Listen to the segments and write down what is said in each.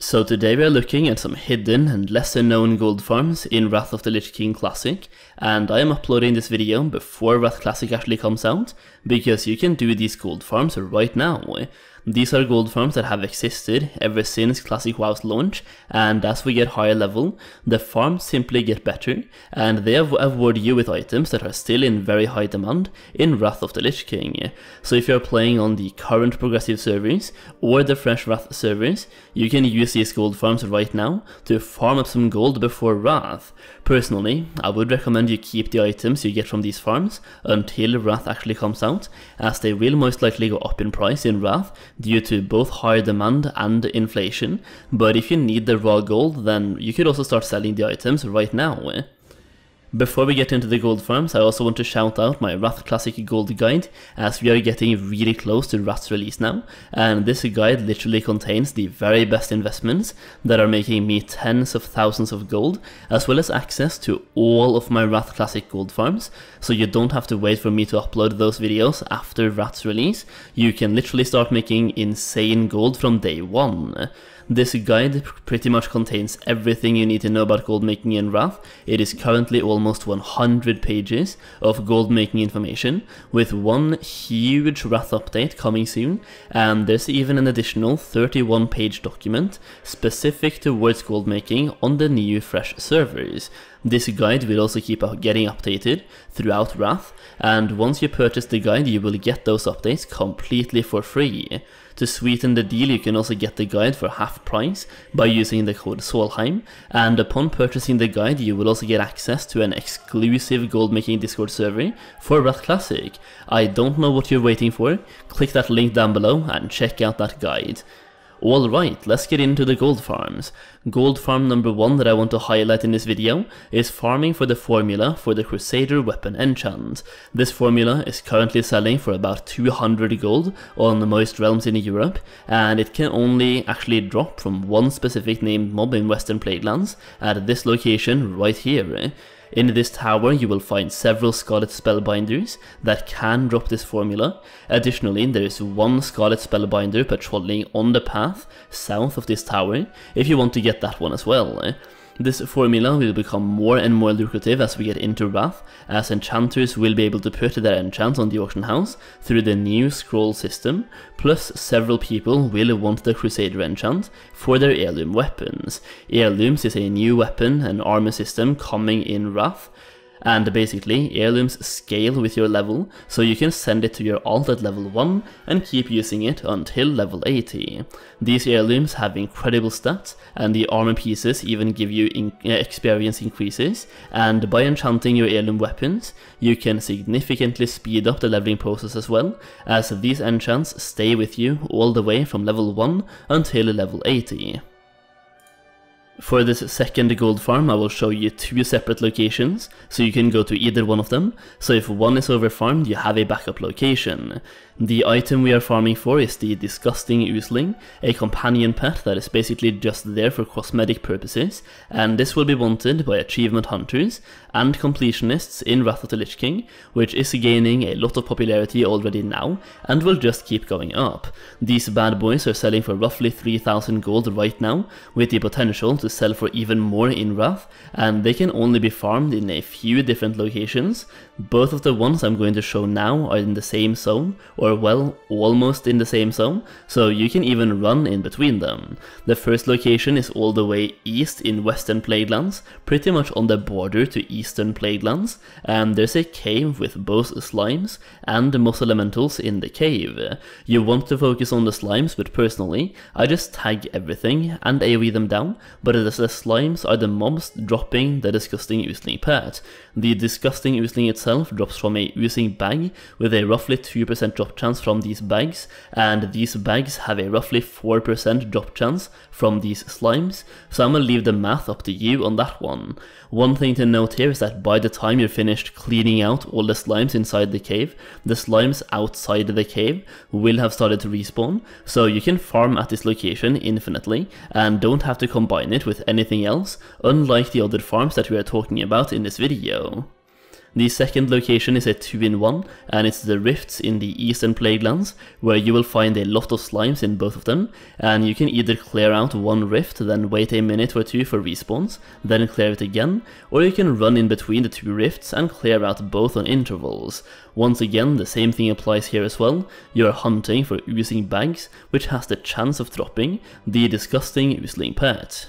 So today we are looking at some hidden and lesser known gold farms in Wrath of the Lich King Classic, and I am uploading this video before Wrath Classic actually comes out, because you can do these gold farms right now. These are gold farms that have existed ever since Classic WoW's launch, and as we get higher level, the farms simply get better, and they award you with items that are still in very high demand in Wrath of the Lich King. So if you're playing on the current progressive servers, or the fresh Wrath servers, you can use these gold farms right now to farm up some gold before Wrath. Personally, I would recommend you keep the items you get from these farms until Wrath actually comes out, as they will most likely go up in price in Wrath due to both higher demand and inflation, but if you need the raw gold, then you could also start selling the items right now. Before we get into the gold farms, I also want to shout out my Wrath Classic Gold Guide, as we are getting really close to Wrath's release now, and this guide literally contains the very best investments that are making me tens of thousands of gold, as well as access to all of my Wrath Classic gold farms, so you don't have to wait for me to upload those videos after Wrath's release. You can literally start making insane gold from day one. This guide pretty much contains everything you need to know about gold making in Wrath. It is currently almost 100 pages of gold making information, with one huge Wrath update coming soon, and there's even an additional 31-page document specific towards gold making on the new fresh servers. This guide will also keep getting updated throughout Wrath, and once you purchase the guide you will get those updates completely for free. To sweeten the deal, you can also get the guide for half price by using the code Solheim, and upon purchasing the guide you will also get access to an exclusive gold making Discord server for Wrath Classic. I don't know what you're waiting for, click that link down below and check out that guide. Alright, let's get into the gold farms. Gold farm number 1 that I want to highlight in this video is farming for the formula for the Crusader weapon Enchant. This formula is currently selling for about 200 gold on most realms in Europe, and it can only actually drop from one specific named mob in Western Plaguelands at this location right here. In this tower you will find several Scarlet Spellbinders that can drop this formula. Additionally, there is one Scarlet Spellbinder patrolling on the path south of this tower, if you want to get that one as well. This formula will become more and more lucrative as we get into Wrath, as enchanters will be able to put their enchants on the auction house through the new scroll system, plus several people will want the Crusader enchant for their heirloom weapons. Heirlooms is a new weapon and armor system coming in Wrath, and basically heirlooms scale with your level, so you can send it to your alt at level 1 and keep using it until level 80. These heirlooms have incredible stats, and the armor pieces even give you experience increases, and by enchanting your heirloom weapons you can significantly speed up the leveling process as well, as these enchants stay with you all the way from level 1 until level 80. For this second gold farm I will show you two separate locations, so you can go to either one of them, so if one is overfarmed you have a backup location. The item we are farming for is the disgusting Usling, a companion pet that is basically just there for cosmetic purposes, and this will be wanted by achievement hunters and completionists in Wrath of the Lich King, which is gaining a lot of popularity already now and will just keep going up. These bad boys are selling for roughly 3000 gold right now, with the potential to sell for even more in Wrath, and they can only be farmed in a few different locations. Both of the ones I'm going to show now are in the same zone, or well, almost in the same zone, so you can even run in between them. The first location is all the way east in Western Plaguelands, pretty much on the border to Eastern Plaguelands, and there's a cave with both slimes and moss elementals in the cave. You want to focus on the slimes, but personally I just tag everything and AoE them down, but the slimes are the mobs dropping the disgusting Usling pet. The disgusting Usling itself drops from a oozing bag with a roughly 2% drop chance from these bags, and these bags have a roughly 4% drop chance from these slimes, so I'm gonna leave the math up to you on that one. One thing to note here is that by the time you're finished cleaning out all the slimes inside the cave, the slimes outside the cave will have started to respawn, so you can farm at this location infinitely and don't have to combine it with anything else, unlike the other farms that we are talking about in this video. The second location is a 2-in-1, and it's the rifts in the eastern Plaguelands, where you will find a lot of slimes in both of them, and you can either clear out one rift, then wait a minute or two for respawns, then clear it again, or you can run in between the two rifts and clear out both on intervals. Once again, the same thing applies here as well. You are hunting for oozing bags, which has the chance of dropping the disgusting Usling pet.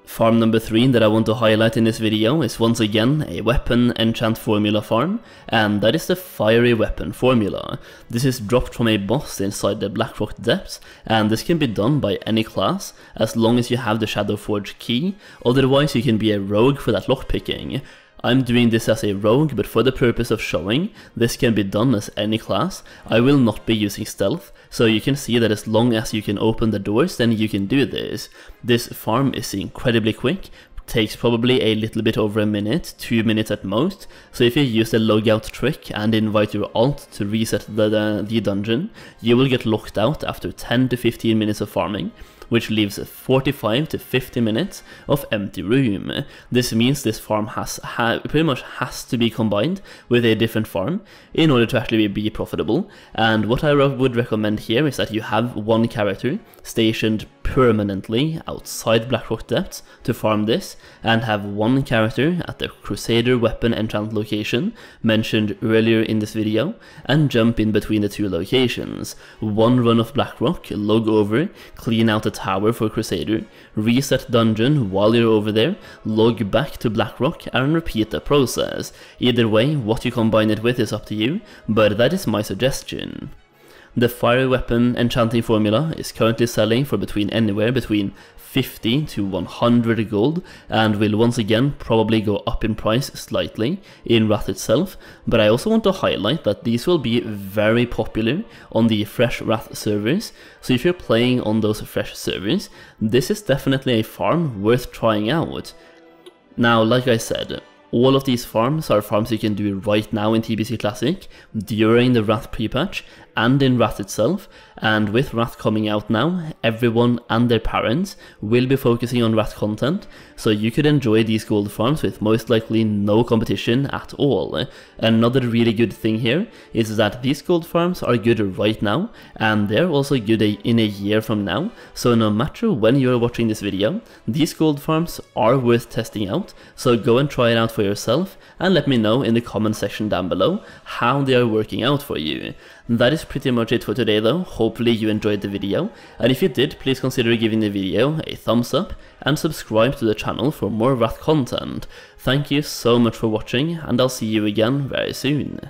Farm number 3 that I want to highlight in this video is once again a weapon enchant formula farm, and that is the fiery weapon formula. This is dropped from a boss inside the Blackrock depths, and this can be done by any class as long as you have the Shadowforge key, otherwise you can be a rogue for that lockpicking. I'm doing this as a rogue, but for the purpose of showing, this can be done as any class. I will not be using stealth, so you can see that as long as you can open the doors, then you can do this. This farm is incredibly quick, takes probably a little bit over a minute, 2 minutes at most, so if you use the logout trick and invite your alt to reset the dungeon, you will get locked out after 10 to 15 minutes of farming, which leaves 45 to 50 minutes of empty room. This means this farm pretty much has to be combined with a different farm in order to actually be profitable, and what I would recommend here is that you have one character stationed permanently outside Blackrock Depths to farm this, and have one character at the Crusader weapon enchant location mentioned earlier in this video, and jump in between the two locations. One run of Blackrock, log over, clean out the tower for Crusader, reset dungeon while you're over there, log back to Blackrock and repeat the process. Either way, what you combine it with is up to you, but that is my suggestion. The fire weapon enchanting formula is currently selling for anywhere between 50 to 100 gold, and will once again probably go up in price slightly in Wrath itself, but I also want to highlight that these will be very popular on the fresh Wrath servers, so if you're playing on those fresh servers, this is definitely a farm worth trying out. Now, like I said, all of these farms are farms you can do right now in TBC Classic, during the Wrath pre-patch, and in Wrath itself, and with Wrath coming out now, everyone and their parents will be focusing on Wrath content, so you could enjoy these gold farms with most likely no competition at all. Another really good thing here is that these gold farms are good right now, and they're also good in a year from now, so no matter when you're watching this video, these gold farms are worth testing out, so go and try it out for yourself, and let me know in the comment section down below how they are working out for you. That is pretty much it for today though. Hopefully you enjoyed the video, and if you did, please consider giving the video a thumbs up and subscribe to the channel for more Wrath content. Thank you so much for watching, and I'll see you again very soon.